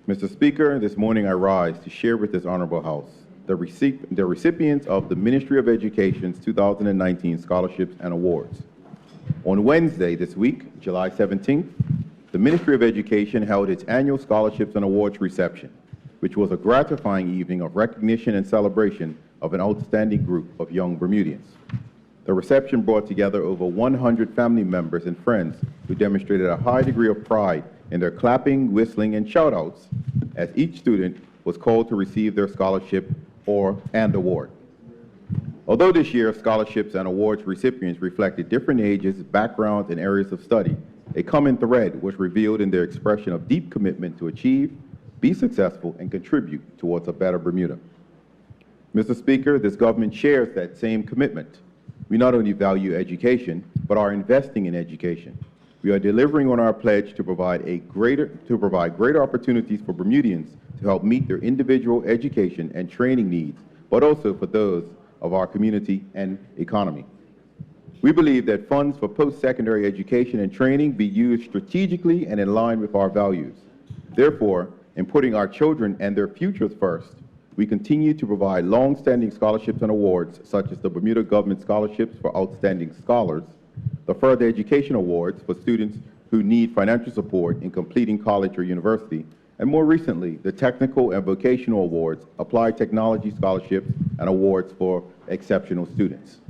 Mr. Speaker, this morning I rise to share with this Honorable House the recipients of the Ministry of Education's 2019 scholarships and awards. On Wednesday this week, July 17th, the Ministry of Education held its annual scholarships and awards reception, which was a gratifying evening of recognition and celebration of an outstanding group of young Bermudians. The reception brought together over 100 family members and friends who demonstrated a high degree of pride in their clapping, whistling, and shout-outs as each student was called to receive their scholarship and award. Although this year's scholarships and awards recipients reflected different ages, backgrounds, and areas of study, a common thread was revealed in their expression of deep commitment to achieve, be successful, and contribute towards a better Bermuda. Mr. Speaker, this government shares that same commitment. We not only value education, but are investing in education. We are delivering on our pledge to provide greater opportunities for Bermudians to help meet their individual education and training needs, but also for those of our community and economy. We believe that funds for post-secondary education and training be used strategically and in line with our values. Therefore, in putting our children and their futures first, we continue to provide long-standing scholarships and awards, such as the Bermuda Government Scholarships for Outstanding Scholars, the Further Education Awards for students who need financial support in completing college or university, and more recently, the Technical and Vocational Awards, Applied Technology Scholarships, and Awards for Exceptional Students.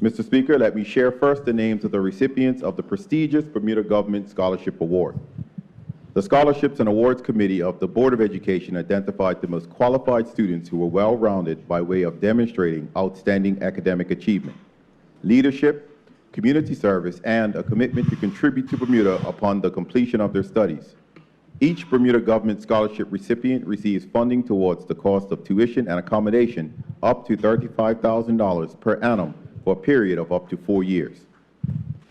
Mr. Speaker, let me share first the names of the recipients of the prestigious Bermuda Government Scholarship Award. The Scholarships and Awards Committee of the Board of Education identified the most qualified students who were well-rounded by way of demonstrating outstanding academic achievement, leadership, community service, and a commitment to contribute to Bermuda upon the completion of their studies. Each Bermuda Government Scholarship recipient receives funding towards the cost of tuition and accommodation up to $35,000 per annum for a period of up to 4 years.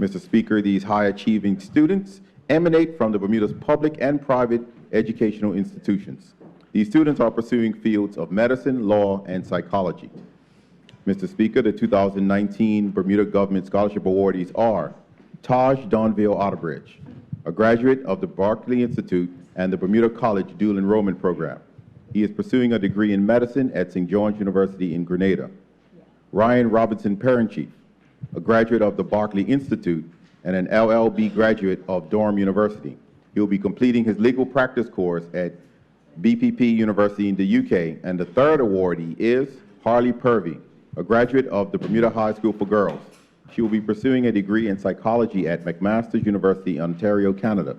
Mr. Speaker, these high-achieving students emanate from the Bermuda's public and private educational institutions. These students are pursuing fields of medicine, law, and psychology. Mr. Speaker, the 2019 Bermuda Government Scholarship awardees are Taj Donville Otterbridge, a graduate of the Barclay Institute and the Bermuda College Dual Enrollment Program. He is pursuing a degree in medicine at St. John's University in Grenada. Ryan Robinson Parenchief, a graduate of the Barclay Institute and an LLB graduate of Durham University. He will be completing his legal practice course at BPP University in the UK. And the third awardee is Harley Purvey, a graduate of the Bermuda High School for Girls. She will be pursuing a degree in psychology at McMaster's University, Ontario, Canada,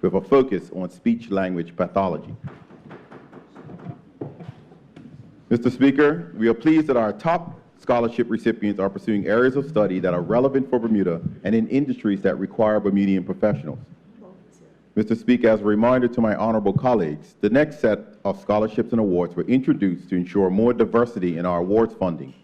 with a focus on speech-language pathology. Mr. Speaker, we are pleased that our top scholarship recipients are pursuing areas of study that are relevant for Bermuda and in industries that require Bermudian professionals. Mr. Speaker, as a reminder to my honorable colleagues, the next set of scholarships and awards were introduced to ensure more diversity in our awards funding.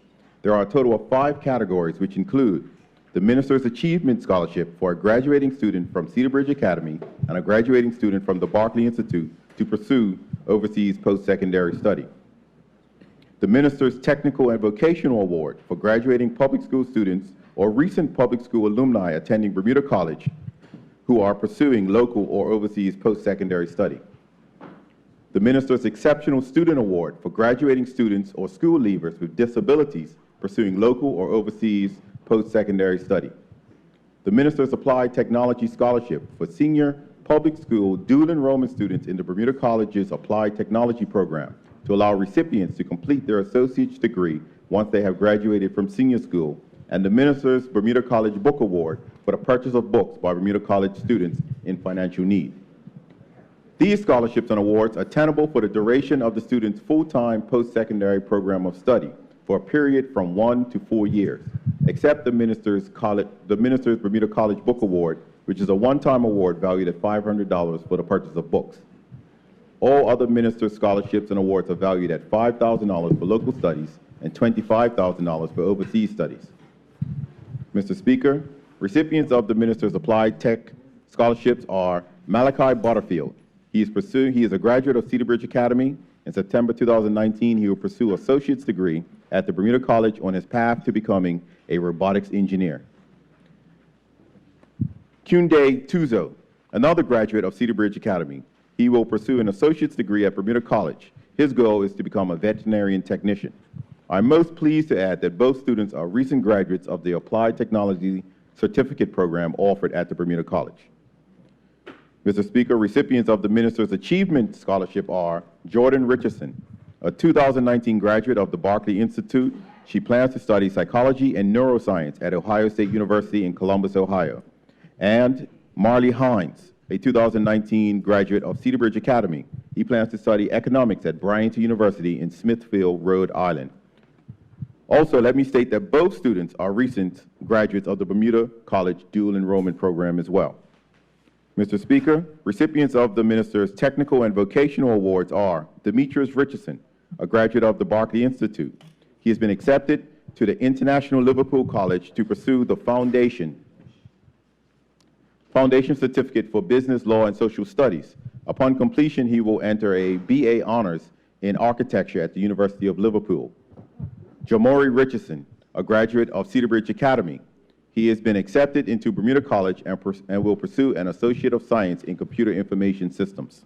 There are a total of 5 categories, which include the Minister's Achievement Scholarship for a graduating student from Cedar Bridge Academy and a graduating student from the Barclay Institute to pursue overseas post-secondary study. The Minister's Technical and Vocational Award for graduating public school students or recent public school alumni attending Bermuda College who are pursuing local or overseas post-secondary study. The Minister's Exceptional Student Award for graduating students or school leavers with disabilities pursuing local or overseas post-secondary study. The Minister's Applied Technology Scholarship for senior public school dual enrollment students in the Bermuda College's Applied Technology Program to allow recipients to complete their associate's degree once they have graduated from senior school, and the Minister's Bermuda College Book Award for the purchase of books by Bermuda College students in financial need. These scholarships and awards are tenable for the duration of the student's full-time post-secondary program of study for a period from 1 to 4 years, except the Minister's Bermuda College Book Award, which is a one-time award valued at $500 for the purchase of books. All other Minister's scholarships and awards are valued at $5,000 for local studies and $25,000 for overseas studies. Mr. Speaker, recipients of the Minister's Applied Tech scholarships are Malachi Butterfield. He is a graduate of Cedar Bridge Academy. In September 2019, he will pursue an associate's degree at the Bermuda College on his path to becoming a robotics engineer. Kunde Tuzo. another graduate of Cedar Bridge Academy. He will pursue an associate's degree at Bermuda College. His goal is to become a veterinarian technician. I'm most pleased to add that both students are recent graduates of the Applied Technology Certificate Program offered at the Bermuda College. Mr. Speaker, recipients of the Minister's Achievement Scholarship are Jordan Richardson, a 2019 graduate of the Barclay Institute. She plans to study psychology and neuroscience at Ohio State University in Columbus, Ohio. And Marley Hines, a 2019 graduate of Cedar Bridge Academy. He plans to study economics at Bryant University in Smithfield, Rhode Island. Also, let me state that both students are recent graduates of the Bermuda College Dual Enrollment Program as well. Mr. Speaker, recipients of the Minister's Technical and Vocational Awards are Demetrius Richardson, a graduate of the Barclay Institute. He has been accepted to the International Liverpool College to pursue the Foundation Certificate for Business, Law, and Social Studies. Upon completion, he will enter a BA Honors in Architecture at the University of Liverpool. Jamori Richardson, a graduate of Cedar Bridge Academy. He has been accepted into Bermuda College and will pursue an Associate of Science in Computer Information Systems.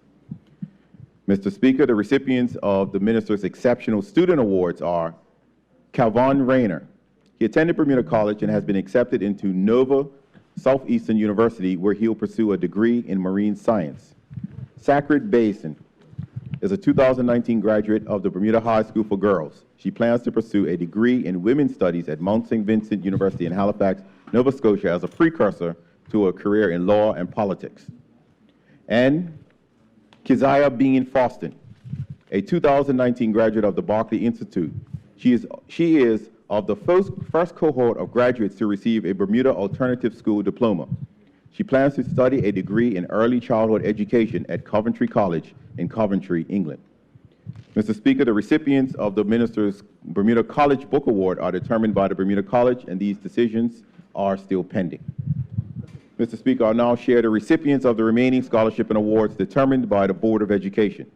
Mr. Speaker, the recipients of the Minister's Exceptional Student Awards are Calvin Rayner. He attended Bermuda College and has been accepted into Nova Southeastern University, where he will pursue a degree in marine science. Sacred Basin is a 2019 graduate of the Bermuda High School for Girls. She plans to pursue a degree in women's studies at Mount St. Vincent University in Halifax, Nova Scotia, as a precursor to a career in law and politics. And Keziah Bean Foston, a 2019 graduate of the Barclay Institute. She is of the first cohort of graduates to receive a Bermuda Alternative School diploma. She plans to study a degree in early childhood education at Coventry College in Coventry, England. Mr. Speaker, the recipients of the Minister's Bermuda College Book Award are determined by the Bermuda College, and these decisions are still pending. Mr. Speaker, I'll now share the recipients of the remaining scholarship and awards determined by the Board of Education.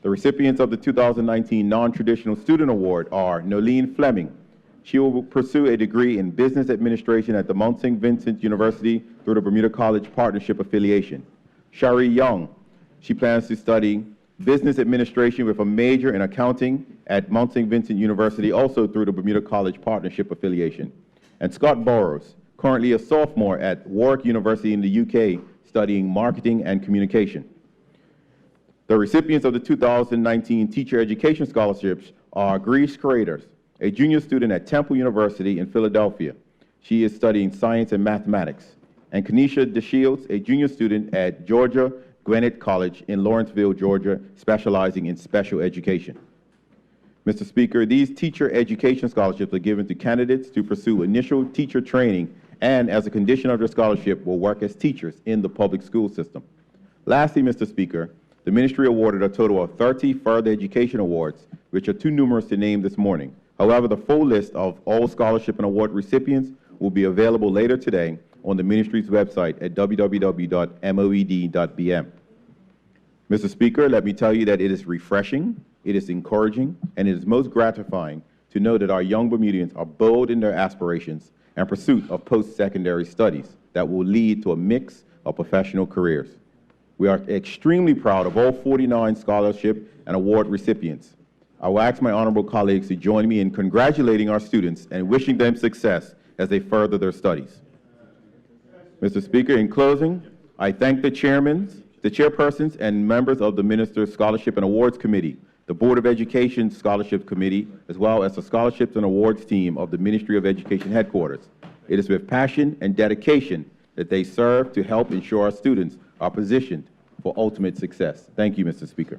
The recipients of the 2019 Non-Traditional Student Award are Nolene Fleming. She will pursue a degree in Business Administration at the Mount St. Vincent University through the Bermuda College Partnership Affiliation. Shari Young, she plans to study Business Administration with a major in Accounting at Mount St. Vincent University, also through the Bermuda College Partnership Affiliation. And Scott Burrows, currently a sophomore at Warwick University in the UK, studying Marketing and Communication. The recipients of the 2019 Teacher Education Scholarships are Grease Craters, a junior student at Temple University in Philadelphia. She is studying Science and Mathematics. And Kenesha DeShields, a junior student at Georgia Gwinnett College in Lawrenceville, Georgia, specializing in special education. Mr. Speaker, these teacher education scholarships are given to candidates to pursue initial teacher training and, as a condition of their scholarship, will work as teachers in the public school system. Lastly, Mr. Speaker, the ministry awarded a total of 30 further education awards, which are too numerous to name this morning. However, the full list of all scholarship and award recipients will be available later today on the ministry's website at www.moed.bm. Mr. Speaker, let me tell you that it is refreshing, it is encouraging, and it is most gratifying to know that our young Bermudians are bold in their aspirations and pursuit of post-secondary studies that will lead to a mix of professional careers. We are extremely proud of all 49 scholarship and award recipients. I will ask my honorable colleagues to join me in congratulating our students and wishing them success as they further their studies. Mr. Speaker, in closing, I thank the chairpersons and members of the Minister's Scholarship and Awards Committee, the Board of Education Scholarship Committee, as well as the Scholarships and Awards team of the Ministry of Education Headquarters. It is with passion and dedication that they serve to help ensure our students are positioned for ultimate success. Thank you, Mr. Speaker.